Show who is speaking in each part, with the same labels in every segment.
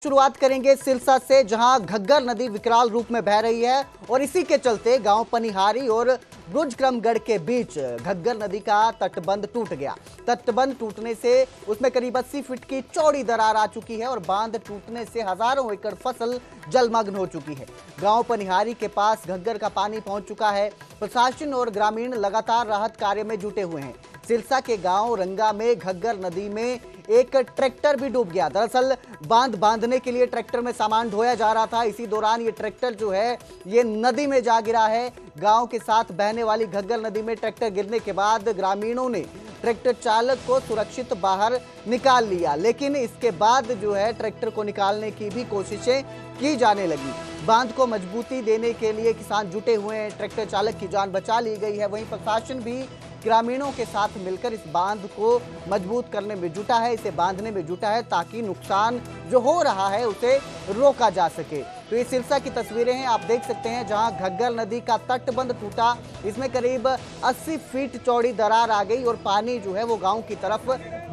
Speaker 1: शुरुआत करेंगे सिरसा से, जहां घग्गर नदी विकराल रूप में बह रही है और इसी के चलते गांव पनिहारी और बुर्जक्रमगढ़ के बीच घग्गर नदी का तटबंध टूट गया। तटबंध टूटने से उसमें करीब 80 फीट की चौड़ी दरार आ चुकी है और बांध टूटने से हजारों एकड़ फसल जलमग्न हो चुकी है। गांव पनिहारी के पास घग्गर का पानी पहुंच चुका है। प्रशासन और ग्रामीण लगातार राहत कार्य में जुटे हुए हैं। सिरसा के गांव रंगा में घग्गर नदी में एक ट्रैक्टर भी डूब गया। दरअसल बांध बांधने के लिए ट्रैक्टर में सामान ढोया जा रहा था। इसी दौरान ये ट्रैक्टर जो है ये नदी में जा गिरा है। गांव के साथ बहने वाली घग्गर नदी में ट्रैक्टर गिरने के बाद ग्रामीणों ने ट्रैक्टर चालक को सुरक्षित बाहर निकाल लिया, लेकिन इसके बाद जो है ट्रैक्टर को निकालने की भी कोशिशें की जाने लगी। बांध को मजबूती देने के लिए किसान जुटे हुए हैं। ट्रैक्टर चालक की जान बचा ली गई है। वहीं प्रशासन भी ग्रामीणों के साथ मिलकर इस बांध को मजबूत करने में जुटा है, इसे बांधने में जुटा है ताकि नुकसान जो हो रहा है उसे रोका जा सके। तो ये सिरसा की तस्वीरें हैं, आप देख सकते हैं, जहां घग्गर नदी का तटबंध टूटा। इसमें करीब 80 फीट चौड़ी दरार आ गई और पानी जो है वो गांव की तरफ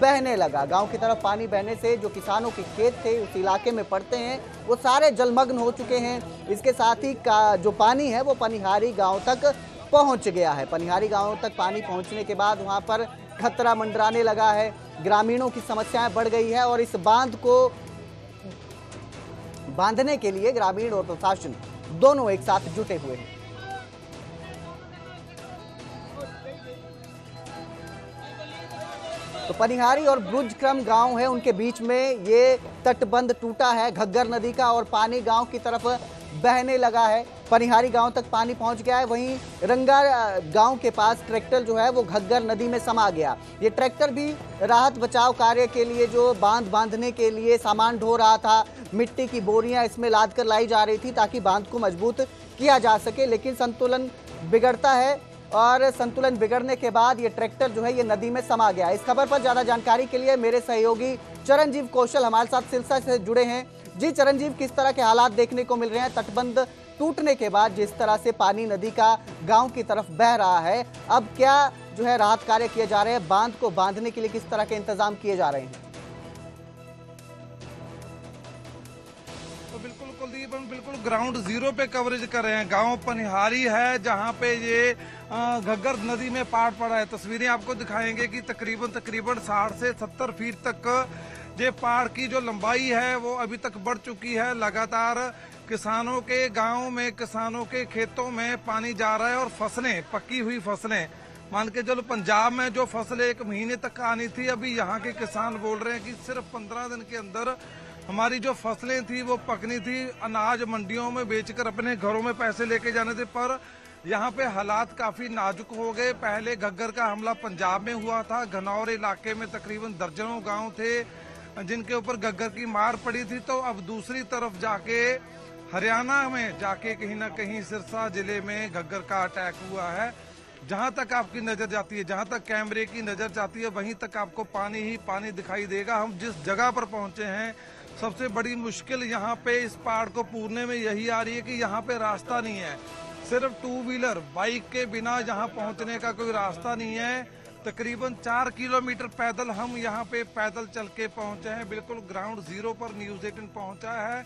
Speaker 1: बहने लगा। गांव की तरफ पानी बहने से जो किसानों के खेत थे उस इलाके में पड़ते हैं वो सारे जलमग्न हो चुके हैं। इसके साथ ही जो पानी है वो पनिहारी गाँव तक पहुंच गया है। पनिहारी गांव तक पानी पहुंचने के बाद वहां पर खतरा मंडराने लगा है। ग्रामीणों की समस्याएं बढ़ गई है और इस बांध को बांधने के लिए ग्रामीण और प्रशासन दोनों एक साथ जुटे हुए हैं। तो पनिहारी और बुर्जक्रम गांव है, उनके बीच में ये तटबंध टूटा है घग्गर नदी का और पानी गांव की तरफ बहने लगा है। पनिहारी गांव तक पानी पहुंच गया है। वहीं रंगा गांव के पास ट्रैक्टर जो है वो घग्गर नदी में समा गया। ये ट्रैक्टर भी राहत बचाव कार्य के लिए जो बांध बांधने के लिए सामान ढो रहा था, मिट्टी की बोरियां इसमें लाद कर लाई जा रही थी ताकि बांध को मजबूत किया जा सके, लेकिन संतुलन बिगड़ता है और संतुलन बिगड़ने के बाद ये ट्रैक्टर जो है ये नदी में समा गया। इस खबर पर ज्यादा जानकारी के लिए मेरे सहयोगी चरणजीव कौशल हमारे साथ सिरसा से जुड़े हैं। जी चरणजीव, किस तरह के हालात देखने को मिल रहे हैं तटबंध टूटने के बाद? जिस तरह से पानी नदी का गांव की तरफ बह रहा है, अब क्या जो है राहत कार्य किए जा रहे हैं? बांध को बांधने के लिए किस तरह के इंतजाम किए जा रहे हैं?
Speaker 2: तो बिल्कुल कुलदीप, हम बिल्कुल ग्राउंड जीरो पे कवरेज कर रहे हैं। गांव पनिहारी है जहां पे ये घग्गर नदी में पाट पड़ा है। तस्वीरें आपको दिखाएंगे कि तकरीबन 60 से 70 फीट तक ये पहाड़ की जो लंबाई है वो अभी तक बढ़ चुकी है। लगातार किसानों के गांव में, किसानों के खेतों में पानी जा रहा है और फसलें, पकी हुई फसलें, मान के चलो पंजाब में जो फसलें 1 महीने तक आनी थी, अभी यहाँ के किसान बोल रहे हैं कि सिर्फ 15 दिन के अंदर हमारी जो फसलें थी वो पकनी थी। अनाज मंडियों में बेचकर अपने घरों में पैसे लेके जाने थे, पर यहाँ पे हालात काफी नाजुक हो गए। पहले घग्गर का हमला पंजाब में हुआ था। घनौर इलाके में तकरीबन दर्जनों गांव थे जिनके ऊपर घग्गर की मार पड़ी थी। तो अब दूसरी तरफ जाके हरियाणा में जाके कहीं ना कहीं सिरसा जिले में घग्गर का अटैक हुआ है। जहां तक आपकी नजर जाती है, जहां तक कैमरे की नजर जाती है, वहीं तक आपको पानी ही पानी दिखाई देगा। हम जिस जगह पर पहुंचे हैं, सबसे बड़ी मुश्किल यहाँ पे इस पहाड़ को पूरने में यही आ रही है कि यहाँ पे रास्ता नहीं है। सिर्फ 2 व्हीलर बाइक के बिना यहाँ पहुंचने का कोई रास्ता नहीं है। तकरीबन 4 किलोमीटर पैदल हम यहाँ पे पैदल चल के पहुंचे हैं। बिल्कुल ग्राउंड जीरो पर न्यूज़ 18 पहुंचा है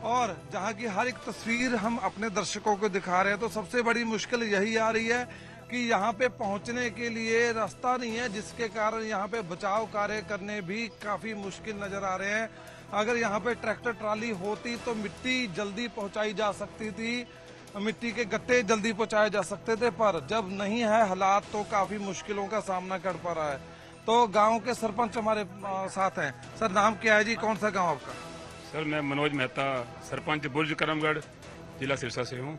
Speaker 2: और जहाँ की हर एक तस्वीर हम अपने दर्शकों को दिखा रहे हैं। तो सबसे बड़ी मुश्किल यही आ रही है कि यहाँ पे पहुंचने के लिए रास्ता नहीं है, जिसके कारण यहाँ पे बचाव कार्य करने भी काफी मुश्किल नजर आ रहे हैं। अगर यहाँ पे ट्रैक्टर ट्राली होती तो मिट्टी जल्दी पहुंचाई जा सकती थी, मिट्टी के गट्टे जल्दी पहुंचाए जा सकते थे, पर जब नहीं है हालात तो काफी मुश्किलों का सामना कर पा रहा है। तो गांव के सरपंच हमारे साथ हैं। सर, नाम क्या है जी, कौन सा गांव आपका?
Speaker 3: सर, मैं मनोज मेहता, सरपंच बुर्जक्रमगढ़, जिला सिरसा से हूँ।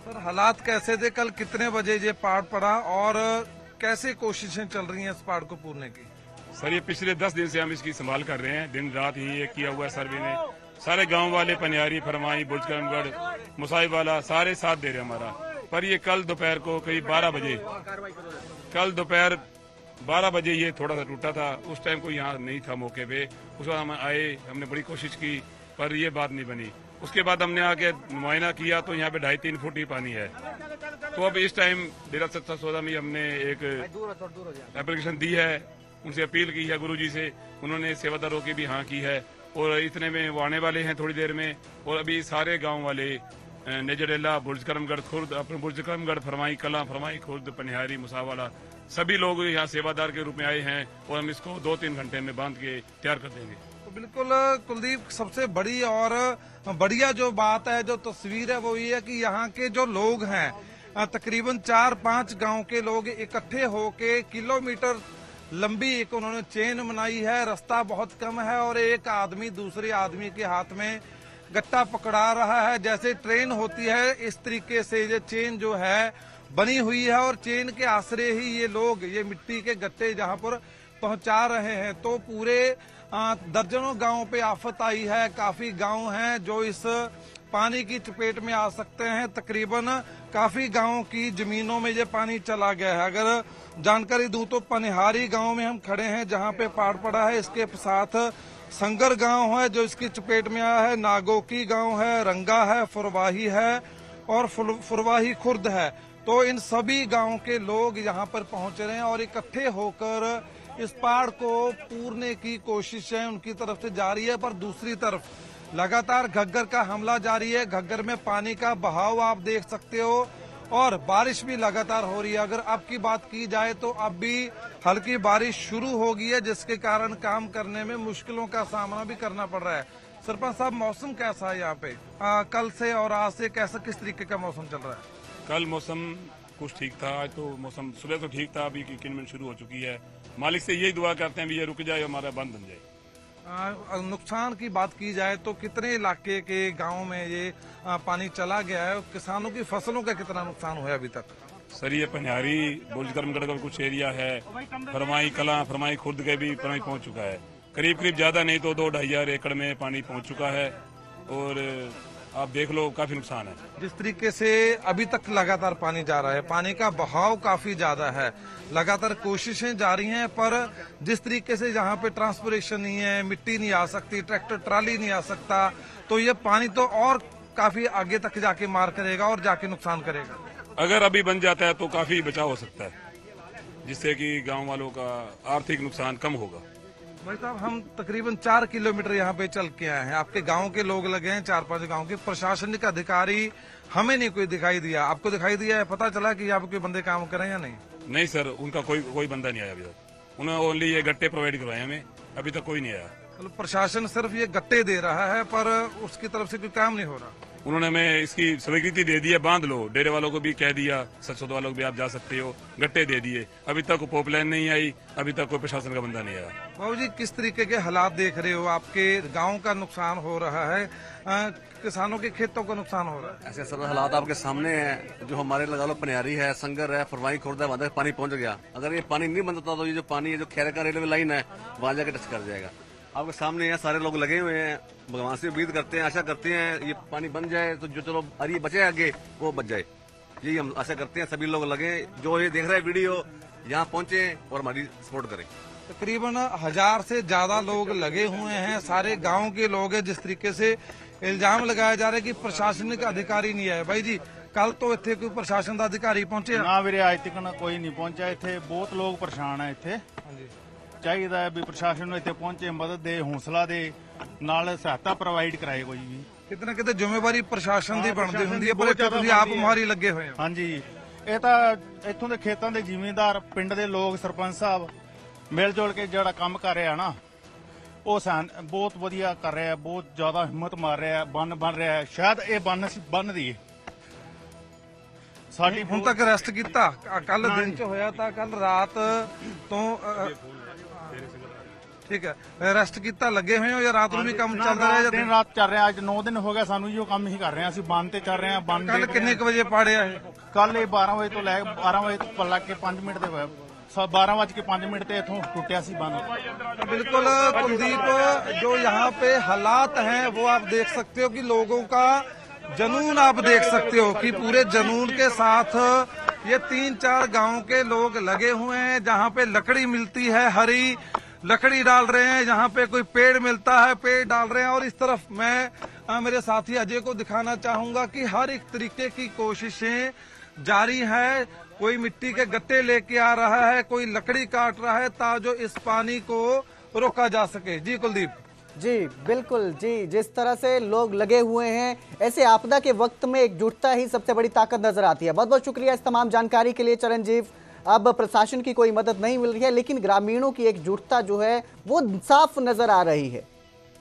Speaker 2: सर, हालात कैसे थे? कल कितने बजे ये पहाड़ पड़ा और कैसे कोशिशें चल रही हैं इस पहाड़ को पूरने की?
Speaker 3: सर, ये पिछले 10 दिन से हम इसकी संभाल कर रहे हैं। दिन रात ही ये किया हुआ है सर्वे ने। सारे गांव वाले, पनिहारी, फरमाई, बुर्जक्रमगढ़, मुसाई वाला, सारे साथ दे रहे हैं हमारा। पर ये कल दोपहर को करीब 12 बजे, कल दोपहर 12 बजे ये थोड़ा सा टूटा था। उस टाइम कोई यहाँ नहीं था मौके पे। उस वक्त हम आए, हमने बड़ी कोशिश की पर ये बात नहीं बनी। उसके बाद हमने आके मुआयना किया तो यहाँ पे 2.5-3 फुट ही पानी है। तो अब इस टाइम डेरा सच्चा सौदा में हमने एक एप्लीकेशन दी है, उनसे अपील की है गुरुजी से। उन्होंने सेवादारों की भी हाँ की है और इतने में वो आने वाले हैं थोड़ी देर में। और अभी सारे गांव वाले नेजडेला, बुर्ज करमगढ़ खुर्द, अपने बुर्ज करमगढ़, फरमाई कलां, फरमाई खुर्द, पनिहारी, मुसावाला, सभी लोग यहाँ सेवादार के रूप में आए हैं और हम इसको 2-3 घंटे में बांध के तैयार कर देंगे।
Speaker 2: तो बिल्कुल कुलदीप, सबसे बड़ी और बढ़िया जो बात है, जो तस्वीर है, वो ये है कि यहाँ के जो लोग हैं, तकरीबन 4-5 गांव के लोग इकट्ठे होके किलोमीटर लंबी एक उन्होंने चेन बनाई है। रास्ता बहुत कम है और एक आदमी दूसरे आदमी के हाथ में गट्टा पकड़ा रहा है। जैसे ट्रेन होती है, इस तरीके से ये चेन जो है बनी हुई है और चेन के आसरे ही ये लोग ये मिट्टी के गट्टे जहां पर पहुंचा रहे हैं। तो पूरे दर्जनों गांवों पे आफत आई है। काफी गांव हैं जो इस पानी की चपेट में आ सकते हैं। तकरीबन काफी गांवों की जमीनों में ये पानी चला गया है। अगर जानकारी दूं तो पनिहारी गांव में हम खड़े हैं जहां पे पहाड़ पड़ा है। इसके साथ संगर गांव है जो इसकी चपेट में आया है, नागोकी गांव है, रंगा है, फुरवाही है और फुरवाही खुर्द है। तो इन सभी गांवों के लोग यहाँ पर पहुंच रहे हैं और इकट्ठे होकर इस पहाड़ को पूरने की कोशिशें उनकी तरफ से जारी है। पर दूसरी तरफ लगातार घग्गर का हमला जारी है। घग्गर में पानी का बहाव आप देख सकते हो और बारिश भी लगातार हो रही है। अगर अब की बात की जाए तो अब भी हल्की बारिश शुरू हो गई है, जिसके कारण काम करने में मुश्किलों का सामना भी करना पड़ रहा है। सरपंच साहब, मौसम कैसा है यहाँ पे? कल से और आज से कैसा, किस तरीके का मौसम चल रहा है?
Speaker 3: कल मौसम कुछ ठीक था, आज तो मौसम सुबह तो ठीक था, अभी किनमिन शुरू हो चुकी है। मालिक से यही दुआ करते हैं भी ये रुक जाए, हमारा बंद बन जाए।
Speaker 2: नुकसान की बात की जाए तो कितने इलाके के गांव में ये पानी चला गया है? किसानों की फसलों का कितना नुकसान हुआ अभी तक?
Speaker 3: सर, ये पनिहारी, बुर्ज करमगढ़ का कुछ एरिया है, फरमाई कलां, फरमाई खुर्द के भी पानी पहुंच चुका है। करीब ज्यादा नहीं तो 2-2.5 एकड़ में पानी पहुंच चुका है और आप देख लो काफी नुकसान है।
Speaker 2: जिस तरीके से अभी तक लगातार पानी जा रहा है, पानी का बहाव काफी ज्यादा है, लगातार कोशिशें जारी हैं, पर जिस तरीके से यहाँ पे ट्रांसपोर्टेशन नहीं है, मिट्टी नहीं आ सकती, ट्रैक्टर ट्राली नहीं आ सकता, तो ये पानी तो और काफी आगे तक जाके मार करेगा और जाके नुकसान करेगा।
Speaker 3: अगर अभी बन जाता है तो काफी बचाव हो सकता है, जिससे कि गांव वालों का आर्थिक नुकसान कम होगा।
Speaker 2: भाई साहब, हम तकरीबन 4 किलोमीटर यहाँ पे चल के आए हैं। आपके गांव के लोग लगे हैं, 4-5 गांव के। प्रशासनिक अधिकारी हमें नहीं कोई दिखाई दिया। आपको दिखाई दिया है? पता चला कि यहाँ पे कोई बंदे काम कर रहे हैं या नहीं?
Speaker 3: नहीं सर, उनका कोई बंदा नहीं आया अभी तक। उन्होंने ओनली ये गट्टे प्रोवाइड करवाए हमें, अभी तक कोई नहीं आया।
Speaker 2: मतलब प्रशासन सिर्फ ये गट्टे दे रहा है पर उसकी तरफ से कोई काम नहीं हो रहा।
Speaker 3: उन्होंने हमें इसकी स्वीकृति दे दी है, बांध लो। डेरे वालों को भी कह दिया, सचोद वालों को भी आप जा सकते हो, गट्टे दे दिए। अभी तक पोपलाइन नहीं आई, अभी तक कोई प्रशासन का बंदा नहीं आया।
Speaker 2: बाबू जी, किस तरीके के हालात देख रहे हो? आपके गांव का नुकसान हो रहा है, किसानों के खेतों का नुकसान हो रहा है।
Speaker 4: ऐसे सब हालात आपके सामने हैं। जो हमारे लगा लो पनिहारी है, संगर है, फरमाई खुर्द है, वहां तक पानी पहुंच गया। अगर ये पानी नहीं बनता तो ये जो पानी है, जो खैर का रेलवे लाइन है, वहां जाके टच कर जाएगा। आपके सामने है, सारे लोग लगे हुए हैं, भगवान से उम्मीद करते हैं, आशा करते हैं ये पानी बन जाए तो जो चलो अरे बचे आगे वो बच जाए। यही हम आशा करते हैं। सभी लोग लगे, जो ये देख रहे हैं वीडियो, यहाँ पहुंचे और हमारी सपोर्ट करें।
Speaker 2: तकरीबन 1000 से ज्यादा लोग लगे हुए हैं, सारे गांव के लोग हैं। जिस तरीके से इल्जाम लगाया जा रहा है कि प्रशासनिक अधिकारी नहीं आए। भाई जी, कल तो इतने कोई प्रशासन का अधिकारी पहुंचे
Speaker 5: ना? वीरे अज तक कोई नहीं पहुंचा। इतने बहुत लोग परेशान है। इतने चाहिए भी प्रशासन ਨੂੰ ਇੱਥੇ ਪਹੁੰਚੇ, ਮਦਦ ਦੇ, ਹੌਸਲਾ ਦੇ ਨਾਲ ਸਹਾਇਤਾ ਪ੍ਰੋਵਾਈਡ ਕਰਾਏ ਕੋਈ ਵੀ।
Speaker 2: ਕਿਤੇ ਕਿਤੇ ਜ਼ਿੰਮੇਵਾਰੀ ਪ੍ਰਸ਼ਾਸਨ ਦੀ ਬਣਦੀ ਹੁੰਦੀ ਹੈ, ਪਰ ਇੱਥੇ ਤੁਸੀਂ ਆਪ ਮੁਹਾਰੀ ਲੱਗੇ ਹੋਏ ਹੋ।
Speaker 5: ਹਾਂਜੀ, ਇਹ ਤਾਂ ਇੱਥੋਂ ਦੇ ਖੇਤਾਂ ਦੇ ਜ਼ਿਮੀਂਦਾਰ, ਪਿੰਡ ਦੇ ਲੋਕ, ਸਰਪੰਚ ਸਾਹਿਬ ਮਿਲ ਜੁਲ ਕੇ ਜਿਹੜਾ ਕੰਮ ਕਰ ਰਿਹਾ ਨਾ, ਉਹ ਬਹੁਤ ਵਧੀਆ ਕਰ ਰਿਹਾ, ਬਹੁਤ ਜ਼ਿਆਦਾ ਹਿੰਮਤ ਮਾਰ ਰਿਹਾ, ਬੰਨ ਬਣ ਰਿਹਾ। ਸ਼ਾਇਦ ਇਹ ਬੰਨ ਅਸੀਂ ਬੰਨ ਦਈਏ। ਸਾਡੀ
Speaker 2: ਹੁਣ ਤੱਕ ਅਰੈਸਟ ਕੀਤਾ? ਕੱਲ ਦਿਨ ਚ ਹੋਇਆ ਤਾਂ ਕੱਲ ਰਾਤ ਤੋਂ ठीक है, अरेस्ट किया, लगे हुए हो या रात में भी काम चल रहा है?
Speaker 5: दिन रात चल रहा है। आज 9 दिन हो गया सानू जो काम ही कर रहे हैं। ਅਸੀਂ ਬੰਨ ਤੇ ਚੱਲ ਰਹੇ ਹਾਂ। ਬੰਨ
Speaker 2: ਕੱਲ ਕਿੰਨੇ ਕੁ ਵਜੇ ਪਾੜਿਆ ਇਹ?
Speaker 5: ਕੱਲ ਇਹ 12 ਵਜੇ ਤੋਂ ਲੈ ਕੇ 12 ਵਜੇ ਤੋਂ ਲੱਗ ਕੇ 5 ਮਿੰਟ ਦੇ 12:05 ਤੇ ਇਥੋਂ ਟੁੱਟਿਆ ਸੀ ਬੰਨ।
Speaker 2: बिल्कुल कुलदीप, जो यहाँ पे हालात हैं वो आप देख सकते हो कि लोगों का जनून आप देख सकते हो कि पूरे जनून के साथ ये 3-4 गांव के लोग लगे हुए हैं। जहाँ पे लकड़ी मिलती है, हरी लकड़ी डाल रहे हैं, जहाँ पे कोई पेड़ मिलता है पेड़ डाल रहे हैं। और इस तरफ मैं मेरे साथी अजय को दिखाना चाहूंगा कि हर एक तरीके की कोशिशें जारी है। कोई मिट्टी के गट्टे लेके आ रहा है, कोई लकड़ी काट रहा है ताकि इस पानी को रोका जा सके। जी कुलदीप।
Speaker 1: जी बिल्कुल जी, जिस तरह से लोग लगे हुए हैं, ऐसे आपदा के वक्त में एकजुटता ही सबसे बड़ी ताकत नजर आती है। बहुत बहुत शुक्रिया इस तमाम जानकारी के लिए चरणजीव। अब प्रशासन की कोई मदद नहीं मिल रही है, लेकिन ग्रामीणों की एकजुटता जो है वो साफ नजर आ रही है।